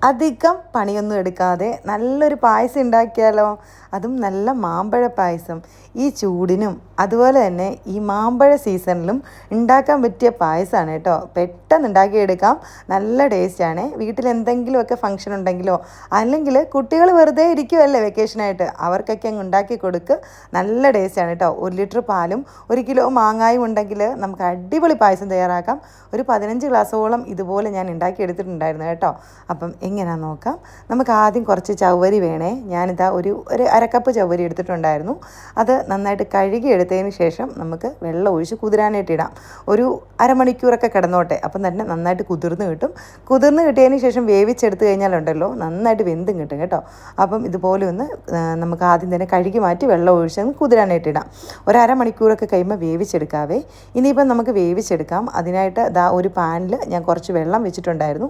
അധികം പണിയൊന്നും എടുക്കാതെ നല്ലൊരു പായസം ഉണ്ടാക്കിയാലോ. അതും നല്ല മാമ്പഴ പായസം. ഈ ചൂടിനും അതുപോലെ തന്നെ ഈ മാമ്പഴ സീസണിലും ഉണ്ടാക്കാൻ പറ്റിയ പായസമാണ് കേട്ടോ. പെട്ടെന്ന് ഉണ്ടാക്കിയെടുക്കാം, നല്ല ടേസ്റ്റാണ്. വീട്ടിൽ എന്തെങ്കിലുമൊക്കെ ഫംഗ്ഷൻ ഉണ്ടെങ്കിലോ അല്ലെങ്കിൽ കുട്ടികൾ വെറുതെ ഇരിക്കുമല്ലേ വെക്കേഷനായിട്ട്, അവർക്കൊക്കെ അങ്ങ് ഉണ്ടാക്കി കൊടുക്ക്. നല്ല ടേസ്റ്റാണ് കേട്ടോ. 1 ലിറ്റർ പാലും 1 കിലോ മാങ്ങായും ഉണ്ടെങ്കിൽ നമുക്ക് അടിപൊളി പായസം തയ്യാറാക്കാം. ഒരു 15 ഗ്ലാസ്സോളം ഇതുപോലെ ഞാൻ ഉണ്ടാക്കിയെടുത്തിട്ടുണ്ടായിരുന്നു കേട്ടോ. അപ്പം എങ്ങനെയാണെന്ന് നോക്കാം. നമുക്ക് ആദ്യം കുറച്ച് ചവ്വരി വേണേ. ഞാനിതാ ഒരു അരക്കപ്പ് ചവ്വരി എടുത്തിട്ടുണ്ടായിരുന്നു. അത് നന്നായിട്ട് കഴുകി എടുത്തതിന് ശേഷം നമുക്ക് വെള്ളം ഒഴിച്ച് കുതിരാനായിട്ട് ഇടാം. ഒരു അരമണിക്കൂറൊക്കെ കിടന്നോട്ടെ, അപ്പം തന്നെ നന്നായിട്ട് കുതിർന്ന് കിട്ടും. കുതിർന്ന് കിട്ടിയതിന് ശേഷം വേവിച്ചെടുത്ത് കഴിഞ്ഞാലുണ്ടല്ലോ നന്നായിട്ട് വെന്തും കിട്ടും കേട്ടോ. അപ്പം ഇതുപോലെ ഒന്ന് നമുക്ക് ആദ്യം തന്നെ കഴുകി മാറ്റി വെള്ളം ഒഴിച്ച് കുതിരാനായിട്ട് ഇടാം. ഒരു അരമണിക്കൂറൊക്കെ കഴിയുമ്പോൾ വേവിച്ചെടുക്കാവേ. ഇനിയിപ്പം നമുക്ക് വേവിച്ചെടുക്കാം. അതിനായിട്ട് ഒരു പാനിൽ ഞാൻ കുറച്ച് വെള്ളം വെച്ചിട്ടുണ്ടായിരുന്നു.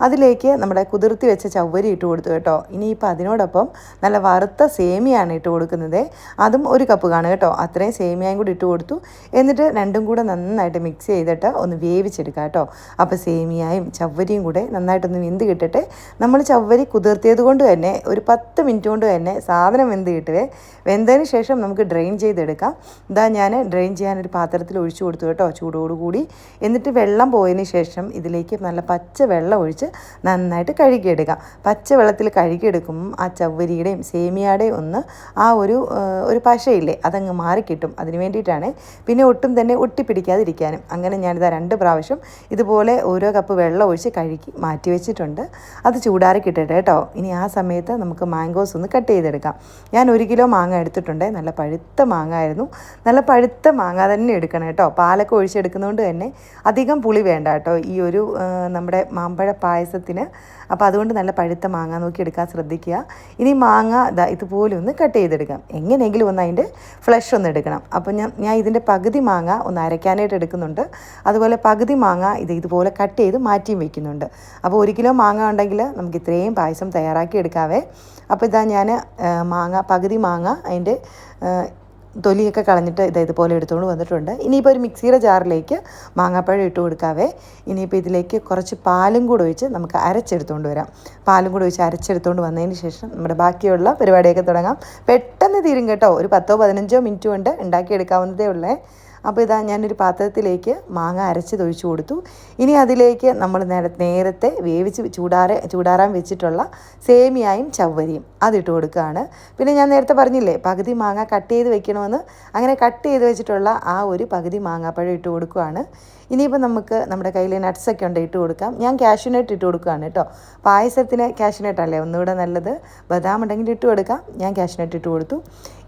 അതിലേക്ക് നമ്മുടെ കുതിർത്തി വെച്ച ചവ്വരി ഇട്ട് കൊടുത്തു കേട്ടോ. ഇനിയിപ്പോൾ അതിനോടൊപ്പം നല്ല വറുത്ത സേമിയാണ് ഇട്ട് കൊടുക്കുന്നത്. അതും 1 കപ്പ് കാണും കേട്ടോ. അത്രയും സേമിയയും കൂടി ഇട്ട് കൊടുത്തു. എന്നിട്ട് രണ്ടും കൂടെ നന്നായിട്ട് മിക്സ് ചെയ്തിട്ട് ഒന്ന് വേവിച്ചെടുക്കാം കേട്ടോ. അപ്പോൾ സേമിയയും ചവ്വരിയും കൂടെ നന്നായിട്ടൊന്ന് വെന്ത് കിട്ടട്ടെ. നമ്മൾ ചവ്വരി കുതിർത്തിയത് കൊണ്ട് തന്നെ ഒരു 10 മിനിറ്റ് കൊണ്ട് തന്നെ സാധനം വെന്ത് കിട്ടുവേ. വെന്തതിന് ശേഷം നമുക്ക് ഡ്രെയിൻ ചെയ്തെടുക്കാം. ഇതാ ഞാൻ ഡ്രെയിൻ ചെയ്യാനൊരു പാത്രത്തിൽ ഒഴിച്ചു കൊടുത്തു കേട്ടോ, ചൂടോടുകൂടി. എന്നിട്ട് വെള്ളം പോയതിന് ശേഷം ഇതിലേക്ക് നല്ല പച്ച വെള്ളം ഒഴിച്ച് നന്നായിട്ട് കഴുകിയെടുക്കാം. പച്ച വെള്ളത്തിൽ കഴുകിയെടുക്കുമ്പം ആ ചവ്വരിയുടെയും സേമിയയുടെയും ഒന്ന് ആ ഒരു പശയില്ലേ അതങ്ങ് മാറിക്കിട്ടും. അതിന് വേണ്ടിയിട്ടാണ്. പിന്നെ ഒട്ടും തന്നെ ഒട്ടിപ്പിടിക്കാതിരിക്കാനും. അങ്ങനെ ഞാനിതാ 2 പ്രാവശ്യം ഇതുപോലെ ഓരോ കപ്പ് വെള്ളം ഒഴിച്ച് കഴുകി മാറ്റി വെച്ചിട്ടുണ്ട്. അത് ചൂടാറി കിട്ടട്ടെ കേട്ടോ. ഇനി ആ സമയത്ത് നമുക്ക് മാംഗോസ് ഒന്ന് കട്ട് ചെയ്തെടുക്കാം. ഞാൻ 1 കിലോ മാങ്ങ എടുത്തിട്ടുണ്ട്. നല്ല പഴുത്ത മാങ്ങ ആയിരുന്നു. നല്ല പഴുത്ത മാങ്ങ തന്നെ എടുക്കണം കേട്ടോ. പാലൊക്കെ ഒഴിച്ചെടുക്കുന്നതുകൊണ്ട് തന്നെ അധികം പുളി വേണ്ട കേട്ടോ ഈ നമ്മുടെ മാമ്പഴ പായസത്തിന്. അപ്പോൾ അതുകൊണ്ട് നല്ല പഴുത്ത മാങ്ങ നോക്കി എടുക്കാൻ ശ്രദ്ധിക്കുക. ഇനി മാങ്ങ ഇതുപോലെ ഒന്ന് കട്ട് ചെയ്തെടുക്കാം. എങ്ങനെയെങ്കിലും ഒന്ന് അതിൻ്റെ ഫ്ലഷ് ഒന്ന് എടുക്കണം. അപ്പോൾ ഞാൻ ഇതിൻ്റെ പകുതി മാങ്ങ ഒന്ന് അരയ്ക്കാനായിട്ട് എടുക്കുന്നുണ്ട്. അതുപോലെ പകുതി മാങ്ങ ഇതുപോലെ കട്ട് ചെയ്ത് മാറ്റിയും വയ്ക്കുന്നുണ്ട്. അപ്പോൾ 1 കിലോ മാങ്ങ ഉണ്ടെങ്കിൽ നമുക്ക് ഇത്രയും പായസം തയ്യാറാക്കി എടുക്കാവേ. അപ്പോൾ ഞാൻ പകുതി മാങ്ങ അതിൻ്റെ തൊലിയൊക്കെ കളഞ്ഞിട്ട് ഇതുപോലെ എടുത്തുകൊണ്ട് വന്നിട്ടുണ്ട്. ഇനിയിപ്പോൾ ഒരു മിക്സിയുടെ ജാറിലേക്ക് മാങ്ങാപ്പഴം ഇട്ട് കൊടുക്കാവേ. ഇനിയിപ്പോൾ ഇതിലേക്ക് കുറച്ച് പാലും കൂടെ ഒഴിച്ച് നമുക്ക് അരച്ചെടുത്തുകൊണ്ട് വരാം. പാലും കൂടെ ഒഴിച്ച് അരച്ചെടുത്തുകൊണ്ട് വന്നതിന് ശേഷം നമ്മുടെ ബാക്കിയുള്ള പരിപാടിയൊക്കെ തുടങ്ങാം. പെട്ടെന്ന് തീരും കേട്ടോ. ഒരു 10-15 മിനിറ്റ് കൊണ്ട് ഉണ്ടാക്കിയെടുക്കാവുന്നതേ ഉള്ളേ. അപ്പോൾ ഞാനൊരു പാത്രത്തിലേക്ക് മാങ്ങ അരച്ച് തൊഴിച്ച് കൊടുത്തു. ഇനി അതിലേക്ക് നമ്മൾ നേരത്തെ വേവിച്ച് ചൂടാറാൻ വെച്ചിട്ടുള്ള സേമിയയും ചവ്വരിയും അതിട്ട് കൊടുക്കുകയാണ്. പിന്നെ ഞാൻ നേരത്തെ പറഞ്ഞില്ലേ പകുതി മാങ്ങ കട്ട് ചെയ്ത് വെക്കണമെന്ന്. അങ്ങനെ കട്ട് ചെയ്ത് വെച്ചിട്ടുള്ള ആ ഒരു പകുതി മാങ്ങാപ്പഴം ഇട്ട് കൊടുക്കുകയാണ്. ഇനിയിപ്പോൾ നമുക്ക് നമ്മുടെ കയ്യിൽ നട്ട്സൊക്കെ ഉണ്ട് ഇട്ട് കൊടുക്കാം. ഞാൻ കാഷ്യൂനട്ട് ഇട്ട് കൊടുക്കുകയാണ് കേട്ടോ. പായസത്തിന് കാഷ്യൂനട്ടല്ലേ ഒന്നുകൂടെ നല്ലത്. ബദാം ഉണ്ടെങ്കിൽ ഇട്ട് കൊടുക്കാം. ഞാൻ കാഷ്യൂനട്ട് ഇട്ട് കൊടുത്തു.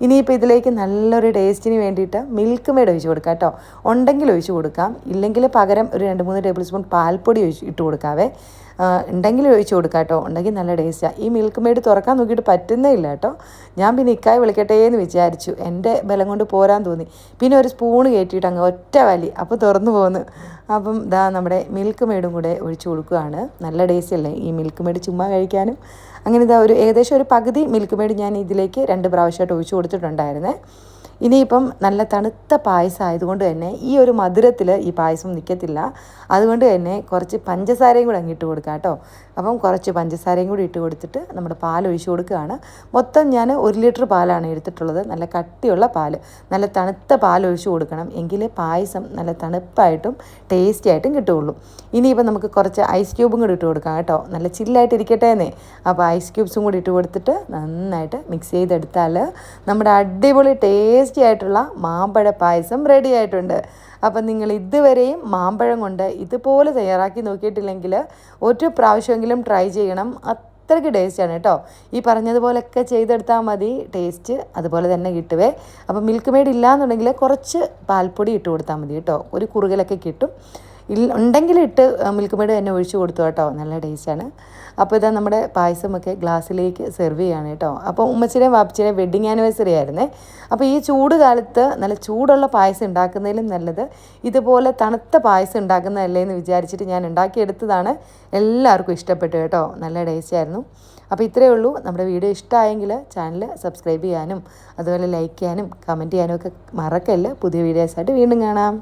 ഇനിയിപ്പോൾ ഇതിലേക്ക് നല്ലൊരു ടേസ്റ്റിന് വേണ്ടിയിട്ട് മിൽക്ക് മെയ്ഡ് ഒഴിച്ച് കൊടുക്കാം കേട്ടോ. ഉണ്ടെങ്കിൽ ഒഴിച്ച് കൊടുക്കാം, ഇല്ലെങ്കിൽ പകരം ഒരു 2-3 ടേബിൾ സ്പൂൺ പാൽപ്പൊടി ഇട്ട് കൊടുക്കാവേ. ഉണ്ടെങ്കിൽ ഒഴിച്ച് കൊടുക്കാം കേട്ടോ. ഉണ്ടെങ്കിൽ നല്ല ടേസ്റ്റാണ്. ഈ മിൽക്ക് മെയ്ഡ് തുറക്കാൻ നോക്കിയിട്ട് പറ്റുന്നേ ഇല്ല കേട്ടോ. ഞാൻ പിന്നെ ഇക്കായി വിളിക്കട്ടെ എന്ന് വിചാരിച്ചു. എൻ്റെ ബലം കൊണ്ട് പോരാൻ തോന്നി. പിന്നെ ഒരു സ്പൂണ് കയറ്റിയിട്ട് അങ്ങ് ഒറ്റ വലി, അപ്പോൾ തുറന്നു പോന്നു. അപ്പം നമ്മുടെ മിൽക്ക് മെയ്ഡും കൂടെ ഒഴിച്ച് കൊടുക്കുകയാണ്. നല്ല ടേസ്റ്റ് അല്ലേ ഈ മിൽക്ക് മെയ്ഡ് ചുമ്മാ കഴിക്കാനും. അങ്ങനെ ഏകദേശം ഒരു പകുതി മിൽക്ക് മെയ്ഡ് ഞാൻ ഇതിലേക്ക് 2 പ്രാവശ്യമായിട്ട് ഒഴിച്ച് കൊടുത്തിട്ടുണ്ടായിരുന്നേ. ഇനിയിപ്പം നല്ല തണുത്ത പായസം ആയതുകൊണ്ട് തന്നെ ഈ ഒരു മധുരത്തിൽ ഈ പായസം നിൽക്കത്തില്ല. അതുകൊണ്ട് തന്നെ കുറച്ച് പഞ്ചസാരയും കൂടെ അങ്ങിട്ട് കൊടുക്കാം കേട്ടോ. അപ്പം കുറച്ച് പഞ്ചസാരയും കൂടി ഇട്ട് കൊടുത്തിട്ട് നമ്മുടെ പാൽ ഒഴിച്ച് കൊടുക്കുകയാണ്. മൊത്തം ഞാൻ 1 ലിറ്റർ പാലാണ് എടുത്തിട്ടുള്ളത്. നല്ല കട്ടിയുള്ള പാല്, നല്ല തണുത്ത പാൽ ഒഴിച്ച് കൊടുക്കണം. എങ്കിലേ പായസം നല്ല തണുപ്പായിട്ടും ടേസ്റ്റി ആയിട്ടും കിട്ടുകയുള്ളൂ. ഇനിയിപ്പം നമുക്ക് കുറച്ച് ഐസ് ക്യൂബും കൂടി ഇട്ട് കൊടുക്കാം കേട്ടോ. നല്ല ചില്ലായിട്ട് ഇരിക്കട്ടെ എന്നേ. അപ്പോൾ ഐസ് ക്യൂബ്സും കൂടി ഇട്ട് കൊടുത്തിട്ട് നന്നായിട്ട് മിക്സ് ചെയ്തെടുത്താൽ നമ്മുടെ അടിപൊളി ടേസ്റ്റി ആയിട്ടുള്ള മാമ്പഴ പായസം റെഡി ആയിട്ടുണ്ട്. അപ്പം നിങ്ങൾ ഇതുവരെയും മാമ്പഴം കൊണ്ട് ഇതുപോലെ തയ്യാറാക്കി നോക്കിയിട്ടില്ലെങ്കിൽ 1 പ്രാവശ്യമെങ്കിലും ട്രൈ ചെയ്യണം. അത്രയ്ക്ക് ടേസ്റ്റാണ് കേട്ടോ. ഈ പറഞ്ഞതുപോലെയൊക്കെ ചെയ്തെടുത്താൽ മതി, ടേസ്റ്റ് അതുപോലെ തന്നെ കിട്ടുവേ. അപ്പം മിൽക്ക് മെയ്ഡ് ഇല്ലയെന്നുണ്ടെങ്കിൽ കുറച്ച് പാൽപ്പൊടി ഇട്ട് കൊടുത്താൽ മതി കേട്ടോ. ഒരു കുറുകലൊക്കെ കിട്ടും. ഉണ്ടെങ്കിൽ മിൽക്ക് മെയ്ഡ് തന്നെ ഒഴിച്ച് കൊടുത്തു കേട്ടോ. നല്ല ടേസ്റ്റാണ്. അപ്പോൾ നമ്മുടെ പായസമൊക്കെ ഗ്ലാസ്സിലേക്ക് സെർവ് ചെയ്യാണ് കേട്ടോ. അപ്പോൾ ഉമ്മച്ചിയുടെയും വാപ്പച്ചിയുടെയും വെഡ്ഡിങ് ആനിവേഴ്സറി ആയിരുന്നേ. അപ്പോൾ ഈ ചൂട് കാലത്ത് നല്ല ചൂടുള്ള പായസം ഉണ്ടാക്കുന്നതിലും നല്ലത് ഇതുപോലെ തണുത്ത പായസം ഉണ്ടാക്കുന്നതല്ലേ എന്ന് വിചാരിച്ചിട്ട് ഞാൻ ഉണ്ടാക്കിയെടുത്തതാണ്. എല്ലാവർക്കും ഇഷ്ടപ്പെട്ടു കേട്ടോ. നല്ല ടേസ്റ്റായിരുന്നു. അപ്പോൾ ഇത്രയേ ഉള്ളൂ. നമ്മുടെ വീഡിയോ ഇഷ്ടമായെങ്കിൽ ചാനൽ സബ്സ്ക്രൈബ് ചെയ്യാനും അതുപോലെ ലൈക്ക് ചെയ്യാനും കമൻറ്റ് ചെയ്യാനും ഒക്കെ മറക്കല്ല. പുതിയ വീഡിയോസായിട്ട് വീണ്ടും കാണാം.